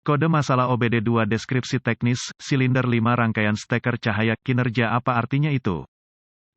Kode masalah OBD2 deskripsi teknis, silinder 5 rangkaian steker cahaya, kinerja apa artinya itu?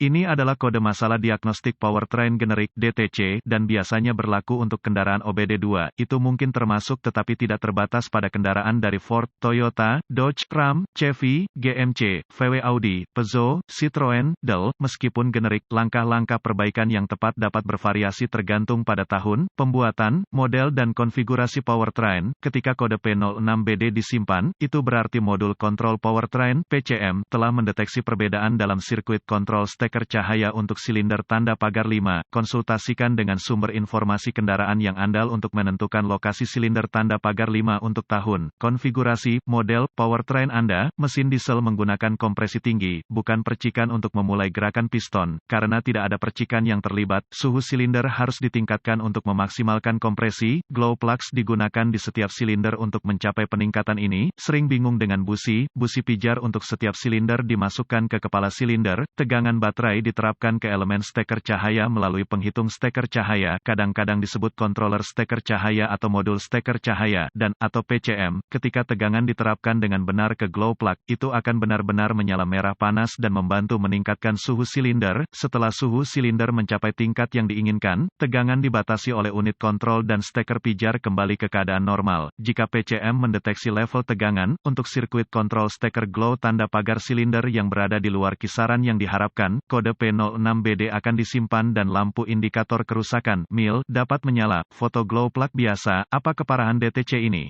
Ini adalah kode masalah diagnostik powertrain generik (DTC) dan biasanya berlaku untuk kendaraan OBD2. Itu mungkin termasuk tetapi tidak terbatas pada kendaraan dari Ford, Toyota, Dodge, Ram, Chevy, GMC, VW Audi, Peugeot, Citroen, Dell. Meskipun generik, langkah-langkah perbaikan yang tepat dapat bervariasi tergantung pada tahun, pembuatan, model dan konfigurasi powertrain. Ketika kode P06BD disimpan, itu berarti modul kontrol powertrain (PCM) telah mendeteksi perbedaan dalam sirkuit kontrol steker cahaya untuk silinder tanda pagar 5. Konsultasikan dengan sumber informasi kendaraan yang andal untuk menentukan lokasi silinder tanda pagar 5 untuk tahun, konfigurasi, model, powertrain Anda. Mesin diesel menggunakan kompresi tinggi, bukan percikan untuk memulai gerakan piston. Karena tidak ada percikan yang terlibat, suhu silinder harus ditingkatkan untuk memaksimalkan kompresi. Glow plugs digunakan di setiap silinder untuk mencapai peningkatan ini. Sering bingung dengan busi pijar untuk setiap silinder dimasukkan ke kepala silinder. Tegangan baterai diterapkan ke elemen steker cahaya melalui penghitung steker cahaya, kadang-kadang disebut controller steker cahaya atau modul steker cahaya, dan atau PCM. Ketika tegangan diterapkan dengan benar ke glow plug, itu akan benar-benar menyala merah panas dan membantu meningkatkan suhu silinder. Setelah suhu silinder mencapai tingkat yang diinginkan, tegangan dibatasi oleh unit kontrol dan steker pijar kembali ke keadaan normal. Jika PCM mendeteksi level tegangan, untuk sirkuit kontrol steker glow tanda pagar silinder yang berada di luar kisaran yang diharapkan, kode P06BD akan disimpan dan lampu indikator kerusakan (MIL) dapat menyala. Foto glow plug biasa, apa keparahan DTC ini?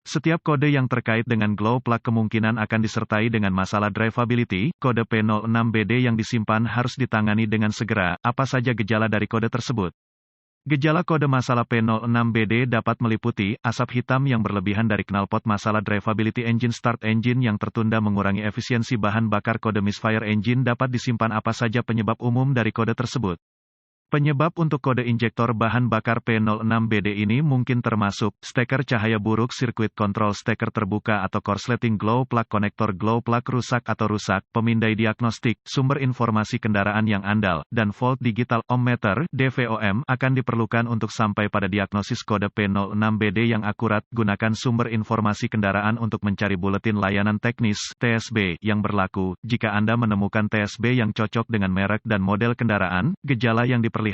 Setiap kode yang terkait dengan glow plug kemungkinan akan disertai dengan masalah drivability. Kode P06BD yang disimpan harus ditangani dengan segera. Apa saja gejala dari kode tersebut? Gejala kode masalah P06BD dapat meliputi asap hitam yang berlebihan dari knalpot, masalah drivability, engine start engine yang tertunda, mengurangi efisiensi bahan bakar. Kode misfire engine dapat disimpan. Apa saja penyebab umum dari kode tersebut? Penyebab untuk kode injektor bahan bakar P06BD ini mungkin termasuk steker cahaya buruk, sirkuit kontrol steker terbuka atau korsleting, glow plug, konektor glow plug rusak atau rusak, pemindai diagnostik, sumber informasi kendaraan yang andal, dan volt digital ohmmeter (DVOM) akan diperlukan untuk sampai pada diagnosis kode P06BD yang akurat. Gunakan sumber informasi kendaraan untuk mencari buletin layanan teknis (TSB) yang berlaku. Jika Anda menemukan TSB yang cocok dengan merek dan model kendaraan, gejala yang diperlihatkan,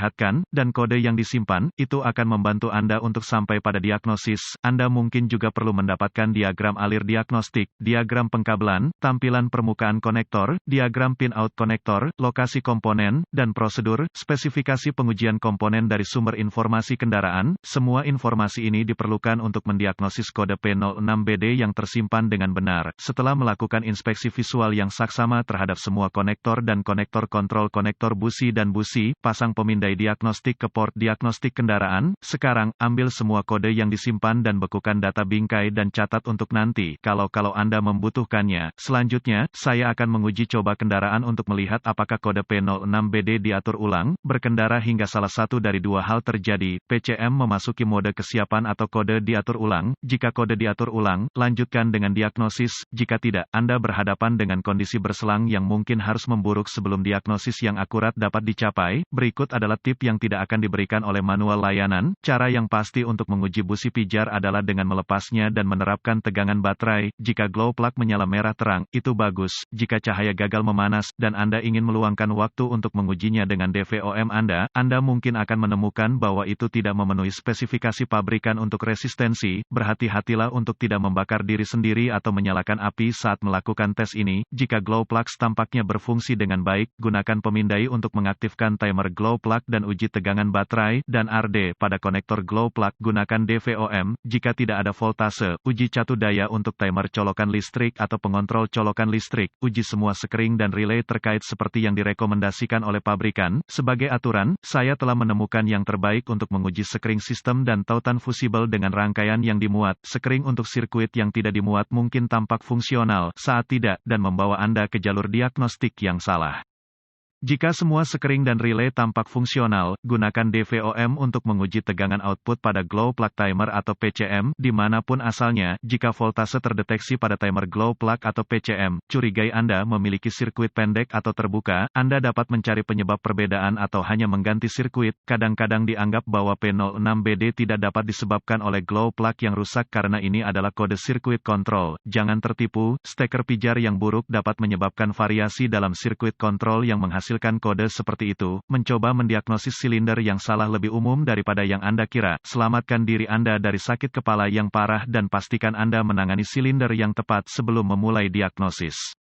dan kode yang disimpan, itu akan membantu Anda untuk sampai pada diagnosis. Anda mungkin juga perlu mendapatkan diagram alir diagnostik, diagram pengkabelan, tampilan permukaan konektor, diagram pin-out konektor, lokasi komponen, dan prosedur, spesifikasi pengujian komponen dari sumber informasi kendaraan. Semua informasi ini diperlukan untuk mendiagnosis kode P06BD yang tersimpan dengan benar. Setelah melakukan inspeksi visual yang saksama terhadap semua konektor dan konektor kontrol, konektor busi dan busi, pasang pemindai diagnostik ke port diagnostik kendaraan. Sekarang, ambil semua kode yang disimpan dan bekukan data bingkai dan catat untuk nanti, kalau Anda membutuhkannya. Selanjutnya, saya akan menguji coba kendaraan untuk melihat apakah kode P06BD diatur ulang. Berkendara hingga salah satu dari dua hal terjadi, PCM memasuki mode kesiapan atau kode diatur ulang. Jika kode diatur ulang, lanjutkan dengan diagnosis. Jika tidak, Anda berhadapan dengan kondisi berselang yang mungkin harus memburuk sebelum diagnosis yang akurat dapat dicapai. Berikut adalah tip yang tidak akan diberikan oleh manual layanan. Cara yang pasti untuk menguji busi pijar adalah dengan melepasnya dan menerapkan tegangan baterai. Jika glow plug menyala merah terang, itu bagus. Jika cahaya gagal memanas, dan Anda ingin meluangkan waktu untuk mengujinya dengan DVOM Anda mungkin akan menemukan bahwa itu tidak memenuhi spesifikasi pabrikan untuk resistensi. Berhati-hatilah untuk tidak membakar diri sendiri atau menyalakan api saat melakukan tes ini. Jika glow plugs tampaknya berfungsi dengan baik, gunakan pemindai untuk mengaktifkan timer glow plug dan uji tegangan baterai dan RD pada konektor glow plug. Gunakan DVOM. Jika tidak ada voltase, uji catu daya untuk timer colokan listrik atau pengontrol colokan listrik. Uji semua sekring dan relay terkait seperti yang direkomendasikan oleh pabrikan. Sebagai aturan, saya telah menemukan yang terbaik untuk menguji sekring sistem dan tautan fusibel dengan rangkaian yang dimuat. Sekring untuk sirkuit yang tidak dimuat mungkin tampak fungsional saat tidak, dan membawa Anda ke jalur diagnostik yang salah. Jika semua sekring dan relay tampak fungsional, gunakan DVOM untuk menguji tegangan output pada glow plug timer atau PCM, dimanapun asalnya. Jika voltase terdeteksi pada timer glow plug atau PCM, curigai Anda memiliki sirkuit pendek atau terbuka, Anda dapat mencari penyebab perbedaan atau hanya mengganti sirkuit. Kadang-kadang dianggap bahwa P06BD tidak dapat disebabkan oleh glow plug yang rusak karena ini adalah kode sirkuit kontrol. Jangan tertipu, steker pijar yang buruk dapat menyebabkan variasi dalam sirkuit kontrol yang menghasilkan kode seperti itu. Mencoba mendiagnosis silinder yang salah lebih umum daripada yang Anda kira. Selamatkan diri Anda dari sakit kepala yang parah dan pastikan Anda menangani silinder yang tepat sebelum memulai diagnosis.